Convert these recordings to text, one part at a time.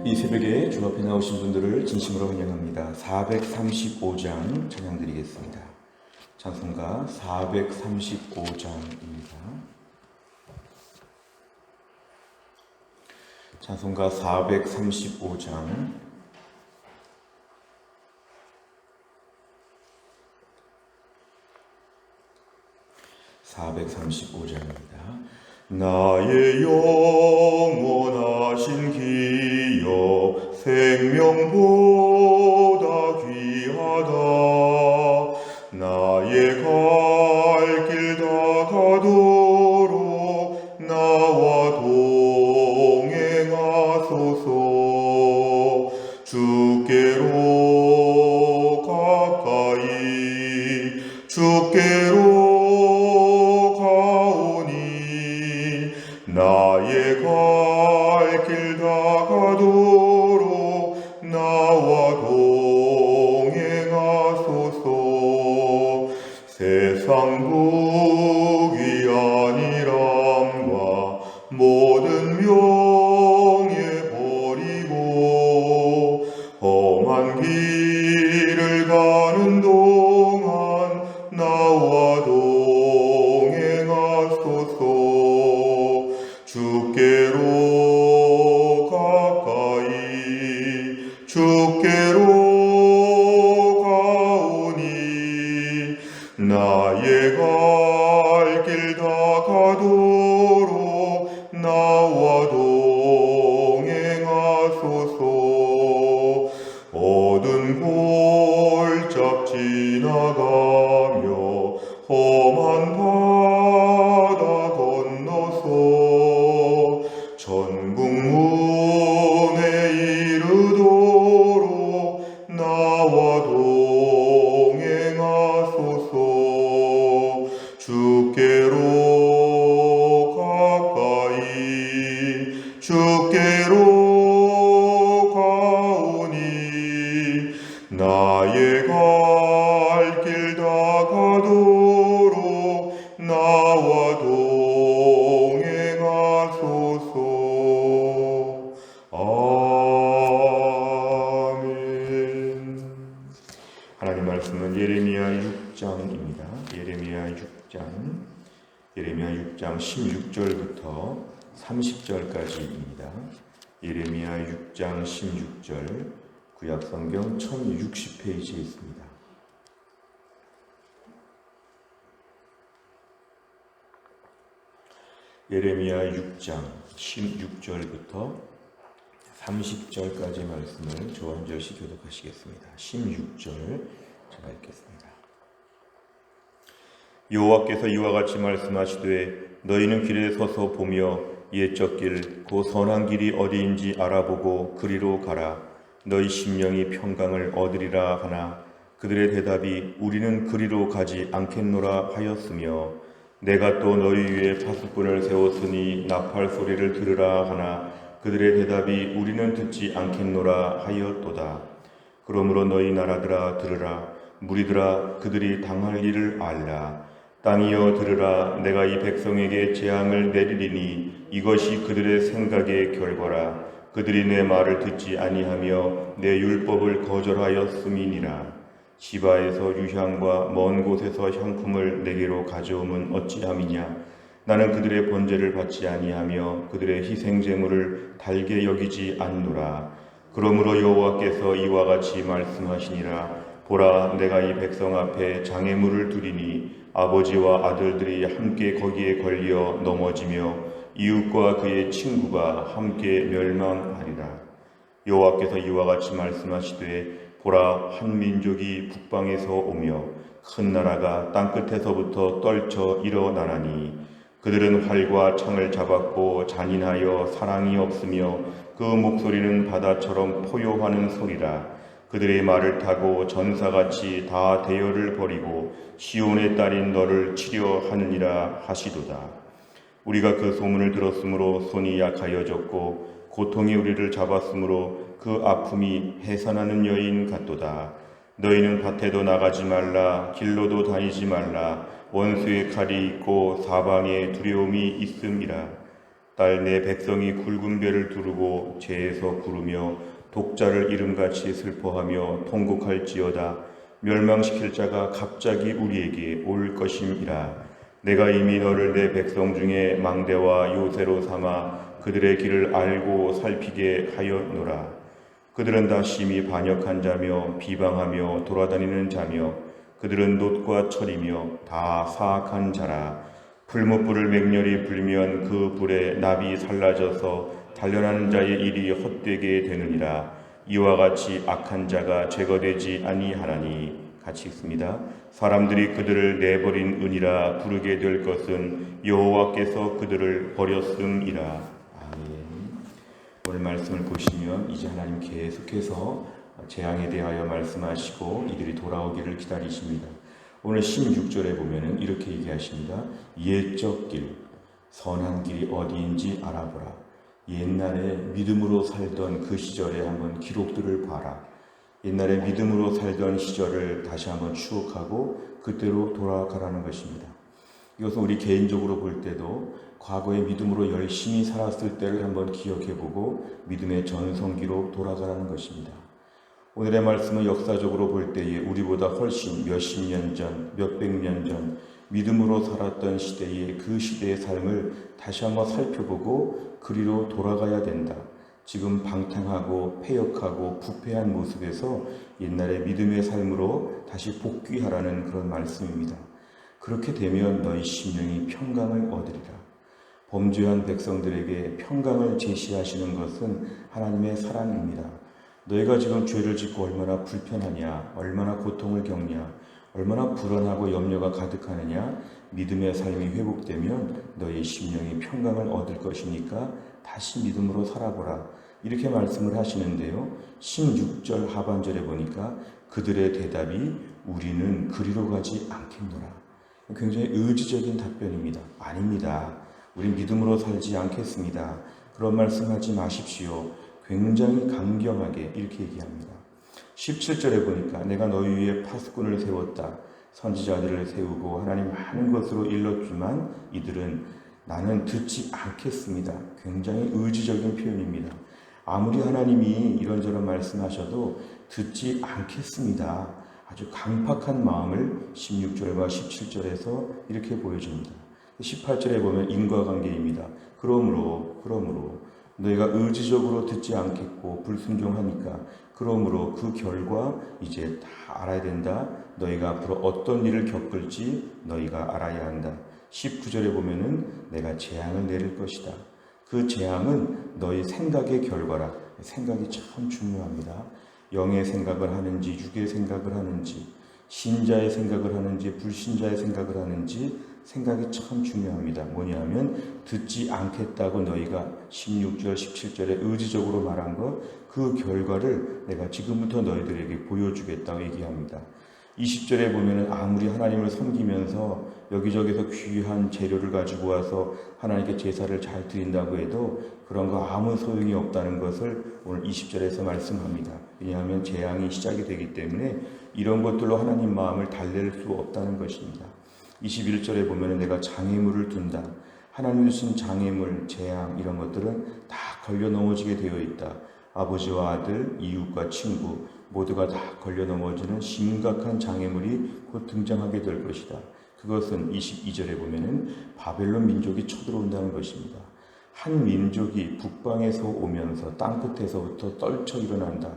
이 새벽에 주 앞에 나오신 분들을 진심으로 환영합니다. 435장 찬양 드리겠습니다. 찬송가 435장입니다. 찬송가 435장 나의 영원하신 기여 생명보다 귀하다. 나의 갈 길 다 가도록 나와 동행하소서. 주께로 가까이 주께로 나의 갈 길 다 가도록 나와 동행하소서. 세상 부귀 안일함과 모든 명예 버리고 험한 길을 가는 동안 나와 동행하소서. 주께로 가까이 주께로 가오니 나의 갈 길 다 가도록 나와 동행하소서. 어두운 골짝 지나가며 험한 바다 건너서 천국문에 이르도록 나와 동행하소서. 주께로 가까이 주께로 가오니 나의 갈 길 다 가도록 나와 동행하소서. 아멘. 하나님 말씀은 예레미야 6장입니다. 예레미야 6장 16절부터 30절까지입니다. 예레미야 6장 16절 구약성경 1060페이지에 있습니다. 예레미야 6장 16절부터 30절까지 말씀을 저 한 절씩 교독하시겠습니다. 16절 제가 읽겠습니다. 여호와께서 이와 같이 말씀하시되 너희는 길에 서서 보며 옛적 길 그 선한 길이 어디인지 알아보고 그리로 가라. 너희 심령이 평강을 얻으리라 하나 그들의 대답이 우리는 그리로 가지 않겠노라 하였으며 내가 또 너희 위에 파수꾼을 세웠으니 나팔 소리를 들으라 하나 그들의 대답이 우리는 듣지 않겠노라 하였도다. 그러므로 너희 나라들아 들으라. 무리들아 그들이 당할 일을 알라. 땅이여 들으라. 내가 이 백성에게 재앙을 내리리니 이것이 그들의 생각의 결과라. 그들이 내 말을 듣지 아니하며 내 율법을 거절하였음이니라. 시바에서 유향과 먼 곳에서 향품을 내게로 가져옴은 어찌함이냐. 나는 그들의 번제를 받지 아니하며 그들의 희생제물을 달게 여기지 않노라. 그러므로 여호와께서 이와 같이 말씀하시니라. 보라, 내가 이 백성 앞에 장애물을 두리니 아버지와 아들들이 함께 거기에 걸려 넘어지며 이웃과 그의 친구가 함께 멸망하리라. 여호와께서 이와 같이 말씀하시되 보라, 한 민족이 북방에서 오며 큰 나라가 땅끝에서부터 떨쳐 일어나나니 그들은 활과 창을 잡았고 잔인하여 사랑이 없으며 그 목소리는 바다처럼 포효하는 소리라. 그들의 말을 타고 전사같이 다 대열을 벌이고 시온의 딸인 너를 치려 하느니라 하시도다. 우리가 그 소문을 들었으므로 손이 약하여졌고 고통이 우리를 잡았으므로 그 아픔이 해산하는 여인 같도다. 너희는 밭에도 나가지 말라. 길로도 다니지 말라. 원수의 칼이 있고 사방에 두려움이 있음이라. 딸 내 백성이 굵은 배를 두르고 죄에서 구르며 독자를 이름같이 슬퍼하며 통곡할지어다. 멸망시킬 자가 갑자기 우리에게 올 것임이라. 내가 이미 너를 내 백성 중에 망대와 요새로 삼아 그들의 길을 알고 살피게 하였노라. 그들은 다 심히 반역한 자며 비방하며 돌아다니는 자며 그들은 놋과 철이며 다 사악한 자라. 풀무불을 맹렬히 불면 그 불에 납이 살라져서 단련하는 자의 일이 헛되게 되느니라. 이와 같이 악한 자가 제거되지 아니하나니. 같이 읽습니다. 사람들이 그들을 내버린 은이라 부르게 될 것은 여호와께서 그들을 버렸음이라. 아멘. 오늘 말씀을 보시면 이제 하나님 계속해서 재앙에 대하여 말씀하시고 이들이 돌아오기를 기다리십니다. 오늘 16절에 보면은 이렇게 얘기하십니다. 옛적 길, 선한 길이 어디인지 알아보라. 옛날에 믿음으로 살던 그 시절에 한번 기록들을 봐라. 옛날에 믿음으로 살던 시절을 다시 한번 추억하고 그때로 돌아가라는 것입니다. 이것은 우리 개인적으로 볼 때도 과거에 믿음으로 열심히 살았을 때를 한번 기억해보고 믿음의 전성기로 돌아가라는 것입니다. 오늘의 말씀은 역사적으로 볼 때에 우리보다 훨씬 몇십 년 전, 몇백 년 전 믿음으로 살았던 시대의 그 시대의 삶을 다시 한번 살펴보고 그리로 돌아가야 된다. 지금 방탕하고 패역하고 부패한 모습에서 옛날의 믿음의 삶으로 다시 복귀하라는 그런 말씀입니다. 그렇게 되면 너희 심령이 평강을 얻으리라. 범죄한 백성들에게 평강을 제시하시는 것은 하나님의 사랑입니다. 너희가 지금 죄를 짓고 얼마나 불편하냐, 얼마나 고통을 겪냐, 얼마나 불안하고 염려가 가득하느냐. 믿음의 삶이 회복되면 너희 심령이 평강을 얻을 것이니까 다시 믿음으로 살아보라. 이렇게 말씀을 하시는데요. 16절 하반절에 보니까 그들의 대답이 우리는 그리로 가지 않겠노라. 굉장히 의지적인 답변입니다. 아닙니다. 우린 믿음으로 살지 않겠습니다. 그런 말씀하지 마십시오. 굉장히 강경하게 이렇게 얘기합니다. 17절에 보니까 내가 너희 위에 파수꾼을 세웠다. 선지자들을 세우고 하나님 많은 것으로 일렀지만 이들은 나는 듣지 않겠습니다. 굉장히 의지적인 표현입니다. 아무리 하나님이 이런저런 말씀하셔도 듣지 않겠습니다. 아주 강팍한 마음을 16절과 17절에서 이렇게 보여줍니다. 18절에 보면 인과관계입니다. 그러므로 너희가 의지적으로 듣지 않겠고 불순종하니까 그러므로 그 결과 이제 다 알아야 된다. 너희가 앞으로 어떤 일을 겪을지 너희가 알아야 한다. 19절에 보면은 내가 재앙을 내릴 것이다. 그 재앙은 너희 생각의 결과라. 생각이 참 중요합니다. 영의 생각을 하는지 육의 생각을 하는지 신자의 생각을 하는지 불신자의 생각을 하는지 생각이 참 중요합니다. 뭐냐면 듣지 않겠다고 너희가 16절 17절에 의지적으로 말한 것 그 결과를 내가 지금부터 너희들에게 보여주겠다고 얘기합니다. 20절에 보면은 아무리 하나님을 섬기면서 여기저기서 귀한 재료를 가지고 와서 하나님께 제사를 잘 드린다고 해도 그런 거 아무 소용이 없다는 것을 오늘 20절에서 말씀합니다. 왜냐하면 재앙이 시작이 되기 때문에 이런 것들로 하나님 마음을 달랠 수 없다는 것입니다. 21절에 보면은 내가 장애물을 둔다. 하나님 주신 장애물, 재앙 이런 것들은 다 걸려 넘어지게 되어 있다. 아버지와 아들, 이웃과 친구 모두가 다 걸려 넘어지는 심각한 장애물이 곧 등장하게 될 것이다. 그것은 22절에 보면은 바벨론 민족이 쳐들어온다는 것입니다. 한 민족이 북방에서 오면서 땅끝에서부터 떨쳐 일어난다.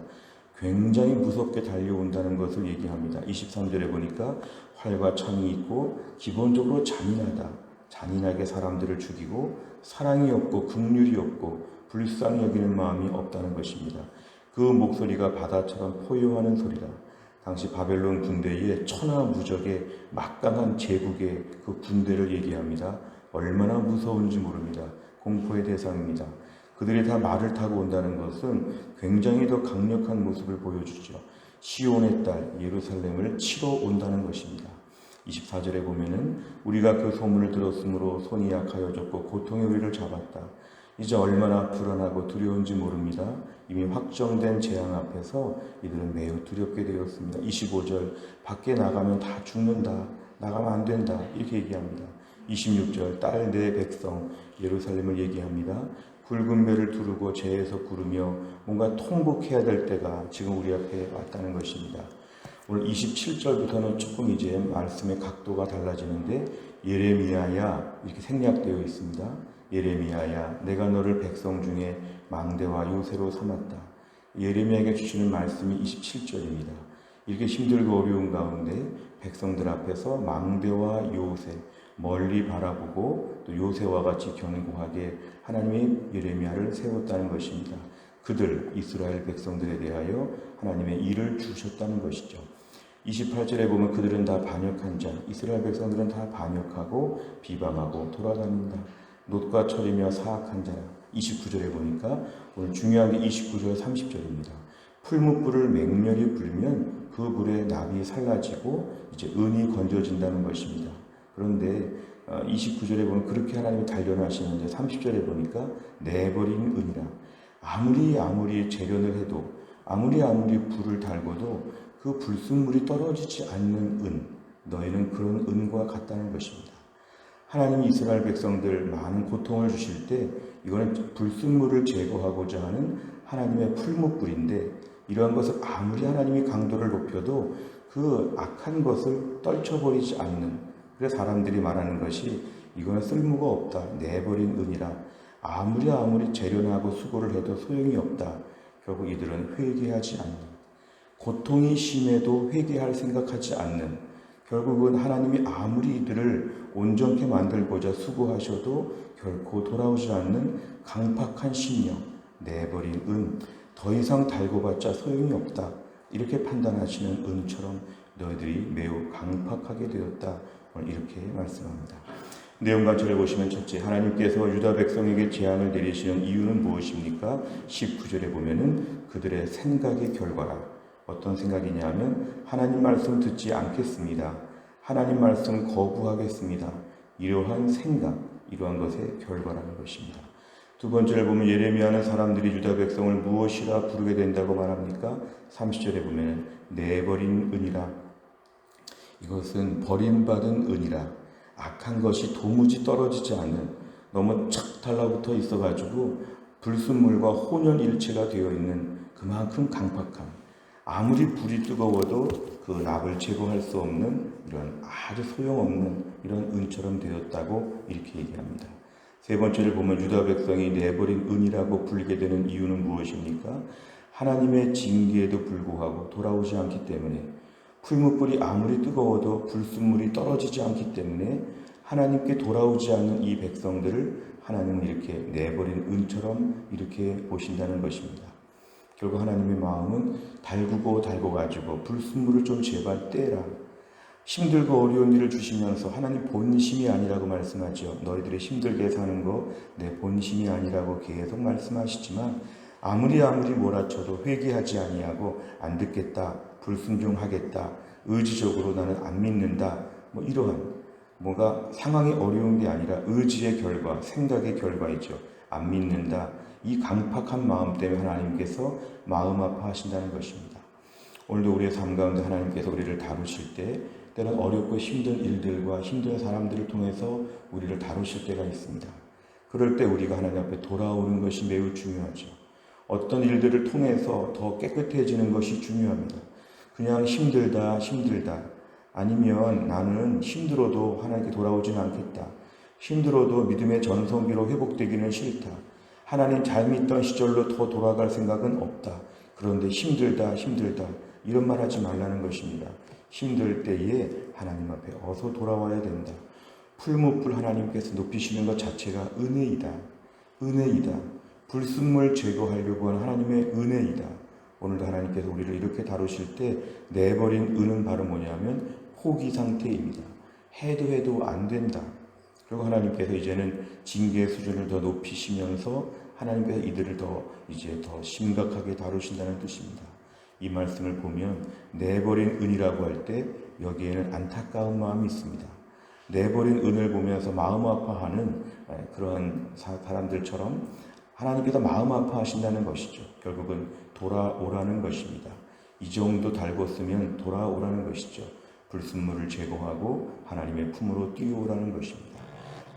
굉장히 무섭게 달려온다는 것을 얘기합니다. 23절에 보니까 활과 창이 있고 기본적으로 잔인하다. 잔인하게 사람들을 죽이고 사랑이 없고 긍휼이 없고 불쌍히 여기는 마음이 없다는 것입니다. 그 목소리가 바다처럼 포효하는 소리다. 당시 바벨론 군대의 천하무적의 막강한 제국의 그 군대를 얘기합니다. 얼마나 무서운지 모릅니다. 공포의 대상입니다. 그들이 다 말을 타고 온다는 것은 굉장히 더 강력한 모습을 보여주죠. 시온의 딸 예루살렘을 치러 온다는 것입니다. 24절에 보면은 우리가 그 소문을 들었으므로 손이 약하여졌고 고통의 우리를 잡았다. 이제 얼마나 불안하고 두려운지 모릅니다. 이미 확정된 재앙 앞에서 이들은 매우 두렵게 되었습니다. 25절 밖에 나가면 다 죽는다. 나가면 안 된다. 이렇게 얘기합니다. 26절 딸 내 백성 예루살렘을 얘기합니다. 붉은 배를 두르고 재에서 구르며 뭔가 통곡해야 될 때가 지금 우리 앞에 왔다는 것입니다. 오늘 27절부터는 조금 이제 말씀의 각도가 달라지는데 예레미야야 이렇게 생략되어 있습니다. 예레미야야 내가 너를 백성 중에 망대와 요새로 삼았다. 예레미야에게 주시는 말씀이 27절입니다. 이렇게 힘들고 어려운 가운데 백성들 앞에서 망대와 요새 멀리 바라보고 또 요새와 같이 견고하게 하나님이 예레미야를 세웠다는 것입니다. 그들 이스라엘 백성들에 대하여 하나님의 일을 주셨다는 것이죠. 28절에 보면 그들은 다 반역한 자, 이스라엘 백성들은 다 반역하고 비방하고 돌아다닌다. 놋과 철이며 사악한 자야. 29절에 보니까 오늘 중요한 게 29절 30절입니다. 풀무불을 맹렬히 불면 그 불에 납이 살라지고 이제 은이 건져진다는 것입니다. 그런데 29절에 보면 그렇게 하나님이 단련하시는데 30절에 보니까 내버린 은이라. 아무리 재련을 해도 아무리 불을 달궈도 그 불순물이 떨어지지 않는 은, 너희는 그런 은과 같다는 것입니다. 하나님이 이스라엘 백성들 많은 고통을 주실 때 이거는 불순물을 제거하고자 하는 하나님의 풀무불인데 이러한 것을 아무리 하나님이 강도를 높여도 그 악한 것을 떨쳐버리지 않는, 그래서 사람들이 말하는 것이 이거는 쓸모가 없다. 내버린 은이라. 아무리 재련하고 수고를 해도 소용이 없다. 결국 이들은 회개하지 않는, 고통이 심해도 회개할 생각하지 않는, 결국은 하나님이 아무리 이들을 온전케 만들고자 수고하셔도 결코 돌아오지 않는 강팍한 심령, 내버린 은, 더 이상 달고봤자 소용이 없다. 이렇게 판단하시는 은처럼 너희들이 매우 강팍하게 되었다. 이렇게 말씀합니다. 내용 관찰해 보시면 첫째, 하나님께서 유다 백성에게 재앙을 내리시는 이유는 무엇입니까? 19절에 보면은 그들의 생각의 결과라. 어떤 생각이냐면 하나님 말씀 듣지 않겠습니다. 하나님 말씀 거부하겠습니다. 이러한 생각, 이러한 것의 결과라는 것입니다. 두 번째를 보면 예레미야는 사람들이 유다 백성을 무엇이라 부르게 된다고 말합니까? 30절에 보면 내버린 은이라. 이것은 버림받은 은이라. 악한 것이 도무지 떨어지지 않는, 너무 착 달라붙어 있어가지고 불순물과 혼연일체가 되어 있는 그만큼 강팍함, 아무리 불이 뜨거워도 그 납을 제거할 수 없는 이런 아주 소용없는 이런 은처럼 되었다고 이렇게 얘기합니다. 세 번째를 보면 유다 백성이 내버린 은이라고 불리게 되는 이유는 무엇입니까? 하나님의 징계에도 불구하고 돌아오지 않기 때문에, 풀무불이 아무리 뜨거워도 불순물이 떨어지지 않기 때문에 하나님께 돌아오지 않는 이 백성들을 하나님은 이렇게 내버린 은처럼 이렇게 보신다는 것입니다. 결국 하나님의 마음은 달구고 불순물을 좀 제발 떼라. 힘들고 어려운 일을 주시면서 하나님 본심이 아니라고 말씀하죠. 너희들이 힘들게 사는 거 내 본심이 아니라고 계속 말씀하시지만 아무리 몰아쳐도 회개하지 아니하고 안 듣겠다, 불순종하겠다, 의지적으로 나는 안 믿는다, 이러한 뭔가 상황이 어려운 게 아니라 의지의 결과, 생각의 결과이죠. 안 믿는다. 이 강팍한 마음 때문에 하나님께서 마음 아파하신다는 것입니다. 오늘도 우리의 삶 가운데 하나님께서 우리를 다루실 때 때는 어렵고 힘든 일들과 힘든 사람들을 통해서 우리를 다루실 때가 있습니다. 그럴 때 우리가 하나님 앞에 돌아오는 것이 매우 중요하죠. 어떤 일들을 통해서 더 깨끗해지는 것이 중요합니다. 그냥 힘들다 아니면 나는 힘들어도 하나님께 돌아오지는 않겠다. 힘들어도 믿음의 전성기로 회복되기는 싫다. 하나님 잘 믿던 시절로 더 돌아갈 생각은 없다. 그런데 힘들다 이런 말 하지 말라는 것입니다. 힘들 때에 하나님 앞에 어서 돌아와야 된다. 풀무불 하나님께서 높이시는 것 자체가 은혜이다. 불순물 제거하려고 하는 하나님의 은혜이다. 오늘도 하나님께서 우리를 이렇게 다루실 때 내버린 은은 바로 뭐냐면 포기 상태입니다. 해도 안 된다. 그리고 하나님께서 이제는 징계의 수준을 더 높이시면서 하나님께서 이들을 더 심각하게 다루신다는 뜻입니다. 이 말씀을 보면 내버린 은이라고 할 때 여기에는 안타까운 마음이 있습니다. 내버린 은을 보면서 마음 아파하는 그러한 사람들처럼 하나님께서 마음 아파하신다는 것이죠. 결국은 돌아오라는 것입니다. 이 정도 달궜으면 돌아오라는 것이죠. 불순물을 제거하고 하나님의 품으로 뛰어오라는 것입니다.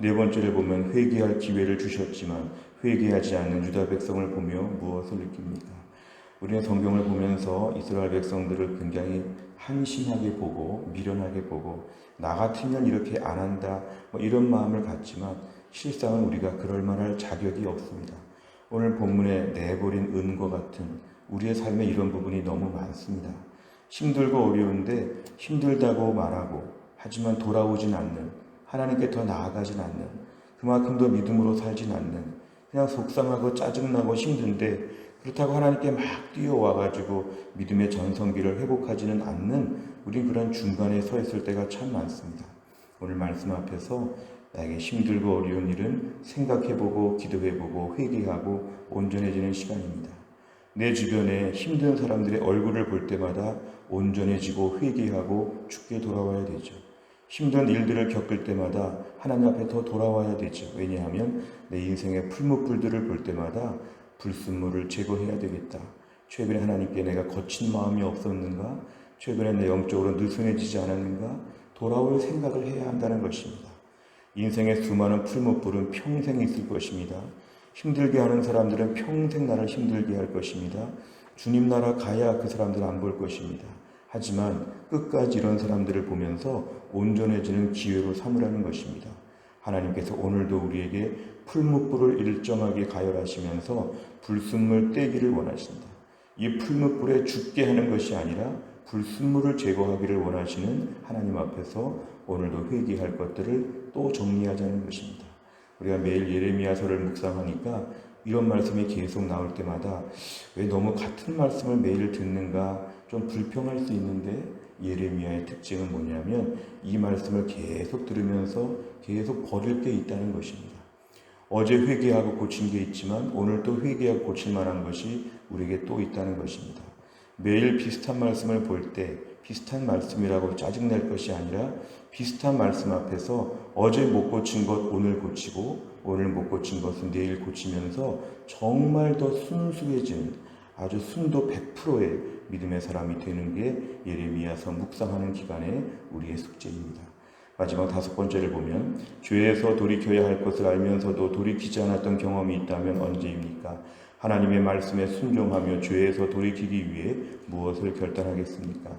네 번째를 보면 회개할 기회를 주셨지만 회개하지 않는 유다 백성을 보며 무엇을 느낍니까? 우리는 성경을 보면서 이스라엘 백성들을 굉장히 한심하게 보고 미련하게 보고 나 같으면 이렇게 안 한다 이런 마음을 갖지만 실상은 우리가 그럴 만할 자격이 없습니다. 오늘 본문에 내버린 은과 같은 우리의 삶에 이런 부분이 너무 많습니다. 힘들고 어려운데 힘들다고 말하고 하지만 돌아오진 않는, 하나님께 더 나아가진 않는, 그만큼 더 믿음으로 살진 않는, 그냥 속상하고 짜증나고 힘든데 그렇다고 하나님께 막 뛰어와가지고 믿음의 전성기를 회복하지는 않는 우린 그런 중간에 서 있을 때가 참 많습니다. 오늘 말씀 앞에서 나에게 힘들고 어려운 일은 생각해보고 기도해보고 회개하고 온전해지는 시간입니다. 내 주변에 힘든 사람들의 얼굴을 볼 때마다 온전해지고 회개하고 주께 돌아와야 되죠. 힘든 일들을 겪을 때마다 하나님 앞에 더 돌아와야 되죠. 왜냐하면 내 인생의 풀무불들을 볼 때마다 불순물을 제거해야 되겠다. 최근에 하나님께 내가 거친 마음이 없었는가? 최근에 내 영적으로 느슨해지지 않았는가? 돌아올 생각을 해야 한다는 것입니다. 인생의 수많은 풀무불은 평생 있을 것입니다. 힘들게 하는 사람들은 평생 나를 힘들게 할 것입니다. 주님 나라 가야 그 사람들 안 볼 것입니다. 하지만 끝까지 이런 사람들을 보면서 온전해지는 기회로 삼으라는 것입니다. 하나님께서 오늘도 우리에게 풀무불을 일정하게 가열하시면서 불순물 떼기를 원하신다. 이 풀무불에 죽게 하는 것이 아니라 불순물을 제거하기를 원하시는 하나님 앞에서 오늘도 회개할 것들을 또 정리하자는 것입니다. 우리가 매일 예레미야서를 묵상하니까 이런 말씀이 계속 나올 때마다 왜 너무 같은 말씀을 매일 듣는가 좀 불평할 수 있는데 예레미야의 특징은 뭐냐면 이 말씀을 계속 들으면서 계속 버릴 게 있다는 것입니다. 어제 회개하고 고친 게 있지만 오늘 또 회개하고 고칠 만한 것이 우리에게 또 있다는 것입니다. 매일 비슷한 말씀을 볼 때 비슷한 말씀이라고 짜증낼 것이 아니라 비슷한 말씀 앞에서 어제 못 고친 것 오늘 고치고 오늘 못 고친 것은 내일 고치면서 정말 더 순수해진 아주 순도 100%의 믿음의 사람이 되는 게 예레미야서 묵상하는 기간에 우리의 숙제입니다. 마지막 5번째를 보면 죄에서 돌이켜야 할 것을 알면서도 돌이키지 않았던 경험이 있다면 언제입니까? 하나님의 말씀에 순종하며 죄에서 돌이키기 위해 무엇을 결단하겠습니까?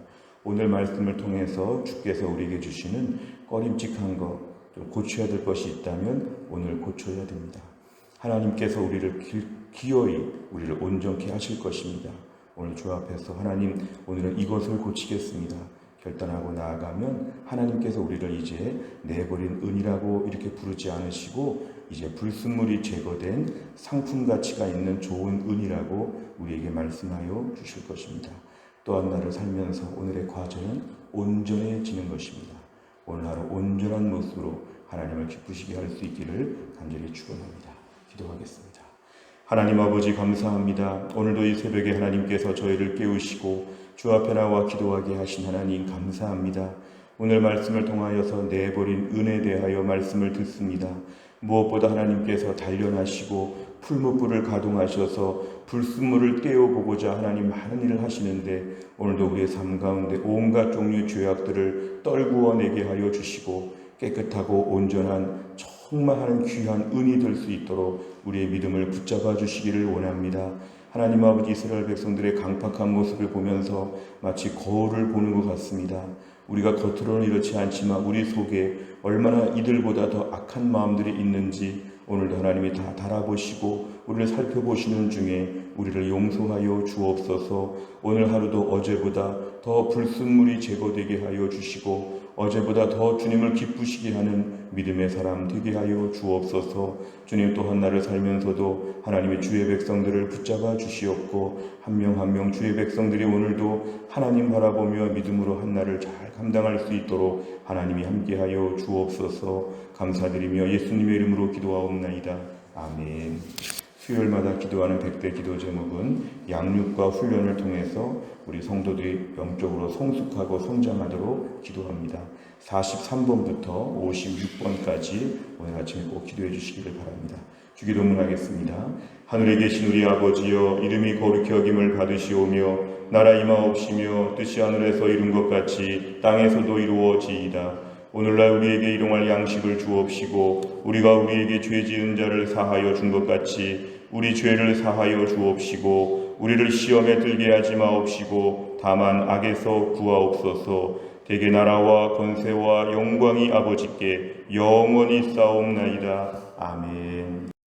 오늘 말씀을 통해서 주께서 우리에게 주시는 꺼림칙한 것, 좀 고쳐야 될 것이 있다면 오늘 고쳐야 됩니다. 하나님께서 우리를 기어이 우리를 온전케 하실 것입니다. 오늘 주 앞에서 하나님 오늘은 이것을 고치겠습니다. 결단하고 나아가면 하나님께서 우리를 이제 내버린 은이라고 이렇게 부르지 않으시고 이제 불순물이 제거된 상품 가치가 있는 좋은 은이라고 우리에게 말씀하여 주실 것입니다. 또한 날을 살면서 오늘의 과제는 온전해지는 것입니다. 오늘 하루 온전한 모습으로 하나님을 기쁘시게 할 수 있기를 간절히 축원합니다. 기도하겠습니다. 하나님 아버지 감사합니다. 오늘도 이 새벽에 하나님께서 저희를 깨우시고 주 앞에 나와 기도하게 하신 하나님 감사합니다. 오늘 말씀을 통하여서 내버린 은에 대하여 말씀을 듣습니다. 무엇보다 하나님께서 단련하시고 풀무불을 가동하셔서 불순물을 떼어보고자 하나님 많은 일을 하시는데 오늘도 우리의 삶 가운데 온갖 종류의 죄악들을 떨구어내게 하여 주시고 깨끗하고 온전한 정말 하는 귀한 은이 될 수 있도록 우리의 믿음을 붙잡아 주시기를 원합니다. 하나님 아버지 이스라엘 백성들의 강팍한 모습을 보면서 마치 거울을 보는 것 같습니다. 우리가 겉으로는 이렇지 않지만 우리 속에 얼마나 이들보다 더 악한 마음들이 있는지 오늘도 하나님이 다 달아보시고 우리를 살펴보시는 중에 우리를 용서하여 주옵소서. 오늘 하루도 어제보다 더 불순물이 제거되게 하여 주시고 어제보다 더 주님을 기쁘시게 하는 믿음의 사람 되게 하여 주옵소서. 주님 또한 나를 살면서도 하나님의 주의 백성들을 붙잡아 주시옵고 한 명 한 명 주의 백성들이 오늘도 하나님 바라보며 믿음으로 한 날을 잘 감당할 수 있도록 하나님이 함께하여 주옵소서. 감사드리며 예수님의 이름으로 기도하옵나이다. 아멘. 수요일마다 기도하는 100대 기도 제목은 양육과 훈련을 통해서 우리 성도들이 영적으로 성숙하고 성장하도록 기도합니다. 43번부터 56번까지 오늘 아침에 꼭 기도해 주시기를 바랍니다. 주기도문 하겠습니다. 하늘에 계신 우리 아버지여, 이름이 거룩히 여김을 받으시오며 나라 임하옵시며 뜻이 하늘에서 이룬 것 같이 땅에서도 이루어지이다. 오늘날 우리에게 일용할 양식을 주옵시고 우리가 우리에게 죄 지은 자를 사하여 준 것 같이 우리 죄를 사하여 주옵시고 우리를 시험에 들게 하지 마옵시고 다만 악에서 구하옵소서. 대개 나라와 권세와 영광이 아버지께 영원히 싸움나이다. 아멘.